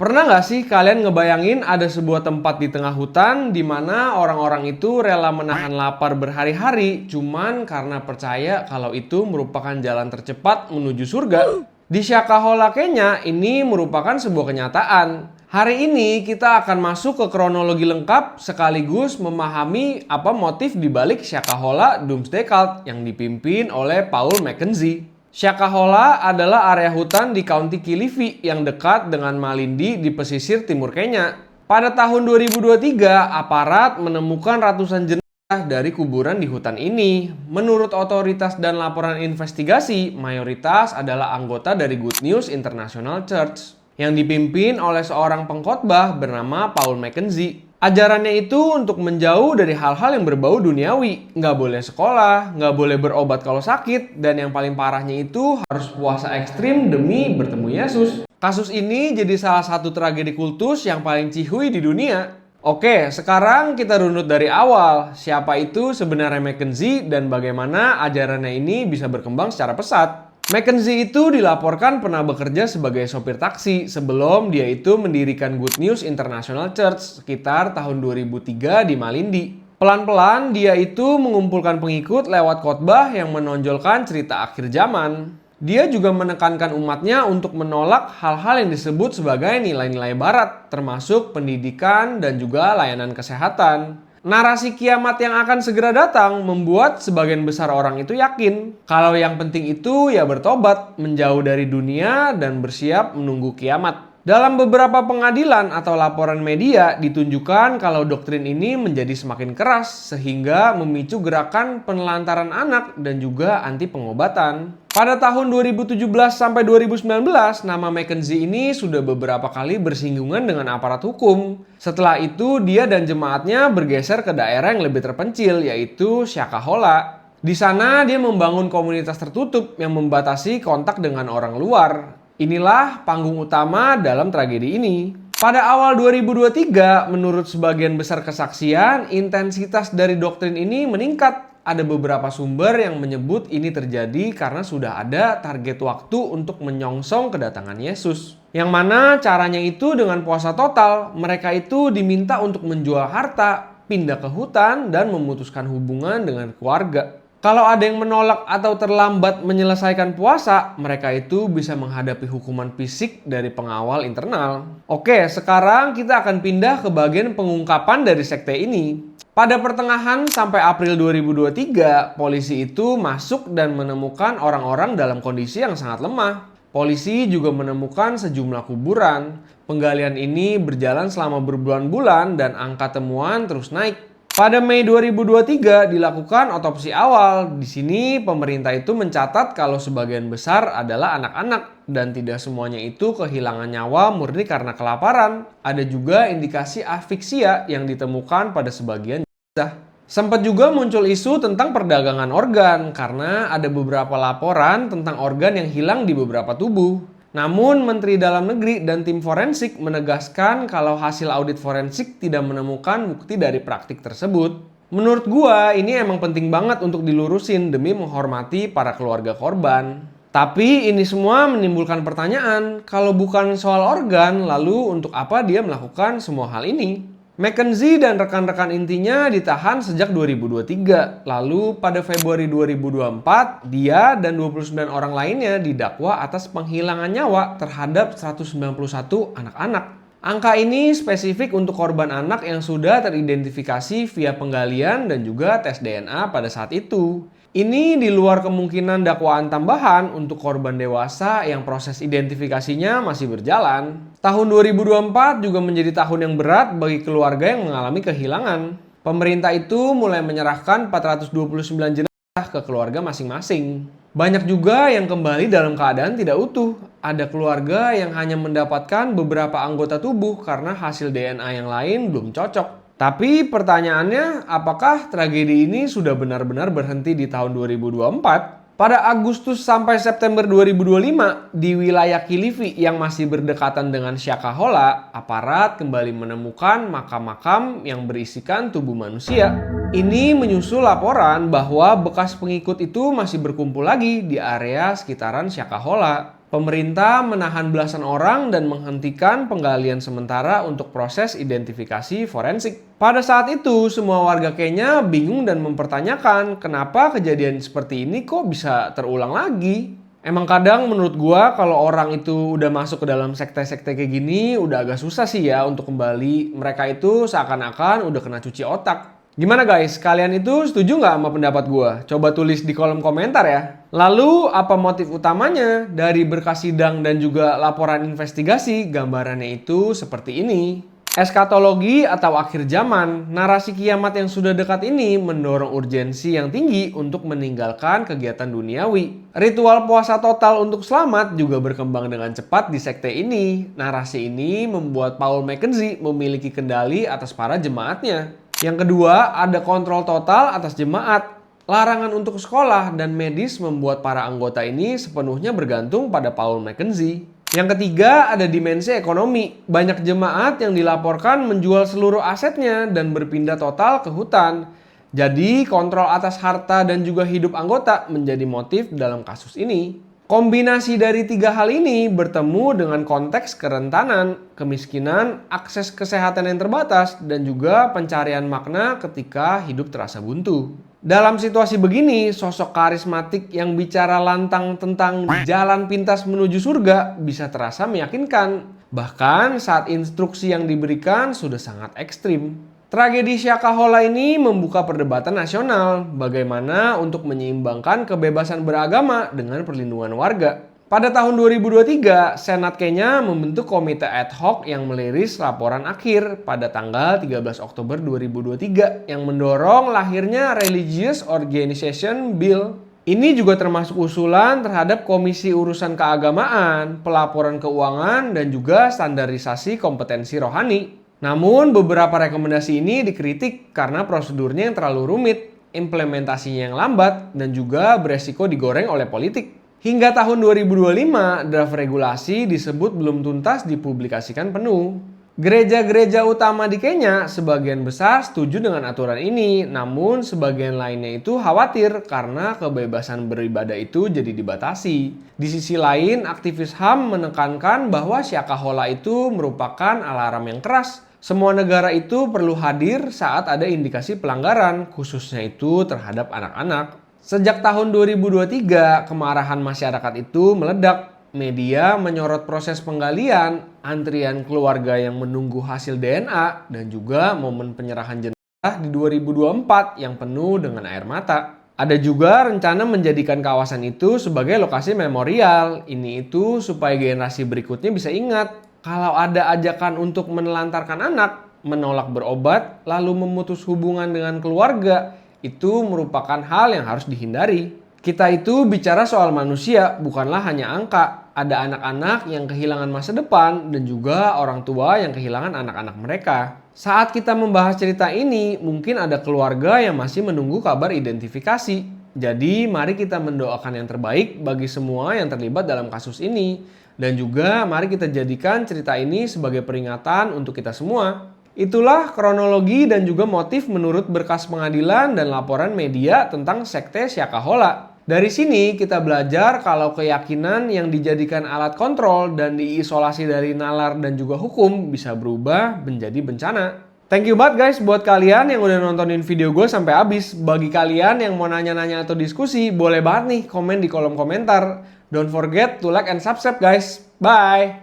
Pernah nggak sih kalian ngebayangin ada sebuah tempat di tengah hutan di mana orang-orang itu rela menahan lapar berhari-hari cuman karena percaya kalau itu merupakan jalan tercepat menuju surga? Di Shakahola, Kenya, ini merupakan sebuah kenyataan. Hari ini kita akan masuk ke kronologi lengkap sekaligus memahami apa motif di balik Shakahola Doomsday Cult yang dipimpin oleh Paul Mackenzie. Shakahola adalah area hutan di County Kilifi yang dekat dengan Malindi di pesisir timur Kenya. Pada tahun 2023, aparat menemukan ratusan jenazah dari kuburan di hutan ini. Menurut otoritas dan laporan investigasi, mayoritas adalah anggota dari Good News International Church yang dipimpin oleh seorang pengkhotbah bernama Paul Mackenzie. Ajarannya itu untuk menjauh dari hal-hal yang berbau duniawi. Nggak boleh sekolah, nggak boleh berobat kalau sakit, dan yang paling parahnya itu harus puasa ekstrim demi bertemu Yesus. Kasus ini jadi salah satu tragedi kultus yang paling cihuy di dunia. Oke, sekarang kita runut dari awal. Siapa itu sebenarnya Mackenzie dan bagaimana ajarannya ini bisa berkembang secara pesat. Mackenzie itu dilaporkan pernah bekerja sebagai sopir taksi sebelum dia itu mendirikan Good News International Church sekitar tahun 2003 di Malindi. Pelan-pelan dia itu mengumpulkan pengikut lewat khotbah yang menonjolkan cerita akhir zaman. Dia juga menekankan umatnya untuk menolak hal-hal yang disebut sebagai nilai-nilai barat, termasuk pendidikan dan juga layanan kesehatan. Narasi kiamat yang akan segera datang membuat sebagian besar orang itu yakin kalau yang penting itu ya bertobat, menjauh dari dunia dan bersiap menunggu kiamat. Dalam beberapa pengadilan atau laporan media ditunjukkan kalau doktrin ini menjadi semakin keras sehingga memicu gerakan penelantaran anak dan juga anti pengobatan. Pada tahun 2017 sampai 2019, nama Mackenzie ini sudah beberapa kali bersinggungan dengan aparat hukum. Setelah itu, dia dan jemaatnya bergeser ke daerah yang lebih terpencil, yaitu Shakahola. Di sana, dia membangun komunitas tertutup yang membatasi kontak dengan orang luar. Inilah panggung utama dalam tragedi ini. Pada awal 2023, menurut sebagian besar kesaksian, intensitas dari doktrin ini meningkat. Ada beberapa sumber yang menyebut ini terjadi karena sudah ada target waktu untuk menyongsong kedatangan Yesus. Yang mana caranya itu dengan puasa total. Mereka itu diminta untuk menjual harta, pindah ke hutan, dan memutuskan hubungan dengan keluarga. Kalau ada yang menolak atau terlambat menyelesaikan puasa, mereka itu bisa menghadapi hukuman fisik dari pengawal internal. Oke, sekarang kita akan pindah ke bagian pengungkapan dari sekte ini. Pada pertengahan sampai April 2023, polisi itu masuk dan menemukan orang-orang dalam kondisi yang sangat lemah. Polisi juga menemukan sejumlah kuburan. Penggalian ini berjalan selama berbulan-bulan dan angka temuan terus naik. Pada Mei 2023 dilakukan otopsi awal. Di sini pemerintah itu mencatat kalau sebagian besar adalah anak-anak dan tidak semuanya itu kehilangan nyawa murni karena kelaparan. Ada juga indikasi asfiksia yang ditemukan pada sebagian jenazah. Sempat juga muncul isu tentang perdagangan organ karena ada beberapa laporan tentang organ yang hilang di beberapa tubuh. Namun, Menteri Dalam Negeri dan tim forensik menegaskan kalau hasil audit forensik tidak menemukan bukti dari praktik tersebut. Menurut gua, ini emang penting banget untuk dilurusin demi menghormati para keluarga korban. Tapi ini semua menimbulkan pertanyaan, kalau bukan soal organ, lalu untuk apa dia melakukan semua hal ini? Mackenzie dan rekan-rekan intinya ditahan sejak 2023. Lalu pada Februari 2024, dia dan 29 orang lainnya didakwa atas penghilangan nyawa terhadap 191 anak-anak. Angka ini spesifik untuk korban anak yang sudah teridentifikasi via penggalian dan juga tes DNA pada saat itu. Ini di luar kemungkinan dakwaan tambahan untuk korban dewasa yang proses identifikasinya masih berjalan. Tahun 2024 juga menjadi tahun yang berat bagi keluarga yang mengalami kehilangan. Pemerintah itu mulai menyerahkan 429 jenazah ke keluarga masing-masing. Banyak juga yang kembali dalam keadaan tidak utuh. Ada keluarga yang hanya mendapatkan beberapa anggota tubuh karena hasil DNA yang lain belum cocok. Tapi pertanyaannya, apakah tragedi ini sudah benar-benar berhenti di tahun 2024? Pada Agustus sampai September 2025, di wilayah Kilifi yang masih berdekatan dengan Shakahola, aparat kembali menemukan makam-makam yang berisikan tubuh manusia. Ini menyusul laporan bahwa bekas pengikut itu masih berkumpul lagi di area sekitaran Shakahola. Pemerintah menahan belasan orang dan menghentikan penggalian sementara untuk proses identifikasi forensik. Pada saat itu, semua warga Kenya bingung dan mempertanyakan kenapa kejadian seperti ini kok bisa terulang lagi. Emang kadang menurut gua kalau orang itu udah masuk ke dalam sekte-sekte kayak gini udah agak susah sih ya untuk kembali. Mereka itu seakan-akan udah kena cuci otak. Gimana guys, kalian itu setuju nggak sama pendapat gua? Coba tulis di kolom komentar ya. Lalu apa motif utamanya? Dari berkas sidang dan juga laporan investigasi, gambarannya itu seperti ini. Eskatologi atau akhir zaman, narasi kiamat yang sudah dekat ini mendorong urgensi yang tinggi untuk meninggalkan kegiatan duniawi. Ritual puasa total untuk selamat juga berkembang dengan cepat di sekte ini. Narasi ini membuat Paul Mackenzie memiliki kendali atas para jemaatnya. Yang kedua, ada kontrol total atas jemaat. Larangan untuk sekolah dan medis membuat para anggota ini sepenuhnya bergantung pada Paul Mackenzie. Yang ketiga, ada dimensi ekonomi. Banyak jemaat yang dilaporkan menjual seluruh asetnya dan berpindah total ke hutan. Jadi, kontrol atas harta dan juga hidup anggota menjadi motif dalam kasus ini. Kombinasi dari tiga hal ini bertemu dengan konteks kerentanan, kemiskinan, akses kesehatan yang terbatas, dan juga pencarian makna ketika hidup terasa buntu. Dalam situasi begini, sosok karismatik yang bicara lantang tentang jalan pintas menuju surga bisa terasa meyakinkan. Bahkan saat instruksi yang diberikan sudah sangat ekstrim. Tragedi Shakahola ini membuka perdebatan nasional bagaimana untuk menyeimbangkan kebebasan beragama dengan perlindungan warga. Pada tahun 2023, Senat Kenya membentuk komite ad hoc yang meliris laporan akhir pada tanggal 13 Oktober 2023 yang mendorong lahirnya Religious Organization Bill. Ini juga termasuk usulan terhadap Komisi Urusan Keagamaan, Pelaporan Keuangan, dan juga standarisasi kompetensi rohani. Namun beberapa rekomendasi ini dikritik karena prosedurnya yang terlalu rumit, implementasinya yang lambat, dan juga beresiko digoreng oleh politik. Hingga tahun 2025, draft regulasi disebut belum tuntas dipublikasikan penuh. Gereja-gereja utama di Kenya sebagian besar setuju dengan aturan ini, namun sebagian lainnya itu khawatir karena kebebasan beribadah itu jadi dibatasi. Di sisi lain, aktivis HAM menekankan bahwa Shakahola itu merupakan alarm yang keras. Semua negara itu perlu hadir saat ada indikasi pelanggaran, khususnya itu terhadap anak-anak. Sejak tahun 2023, kemarahan masyarakat itu meledak. Media menyorot proses penggalian, antrian keluarga yang menunggu hasil DNA, dan juga momen penyerahan jenazah di 2024 yang penuh dengan air mata. Ada juga rencana menjadikan kawasan itu sebagai lokasi memorial. Ini itu supaya generasi berikutnya bisa ingat kalau ada ajakan untuk menelantarkan anak, menolak berobat, lalu memutus hubungan dengan keluarga, itu merupakan hal yang harus dihindari. Kita itu bicara soal manusia, bukanlah hanya angka. Ada anak-anak yang kehilangan masa depan dan juga orang tua yang kehilangan anak-anak mereka. Saat kita membahas cerita ini, mungkin ada keluarga yang masih menunggu kabar identifikasi. Jadi, mari kita mendoakan yang terbaik bagi semua yang terlibat dalam kasus ini. Dan juga mari kita jadikan cerita ini sebagai peringatan untuk kita semua. Itulah kronologi dan juga motif menurut berkas pengadilan dan laporan media tentang sekte Shakahola. Dari sini kita belajar kalau keyakinan yang dijadikan alat kontrol dan diisolasi dari nalar dan juga hukum bisa berubah menjadi bencana. Thank you banget guys buat kalian yang udah nontonin video gue sampai habis. Bagi kalian yang mau nanya-nanya atau diskusi, boleh banget nih komen di kolom komentar. Don't forget to like and subscribe guys. Bye!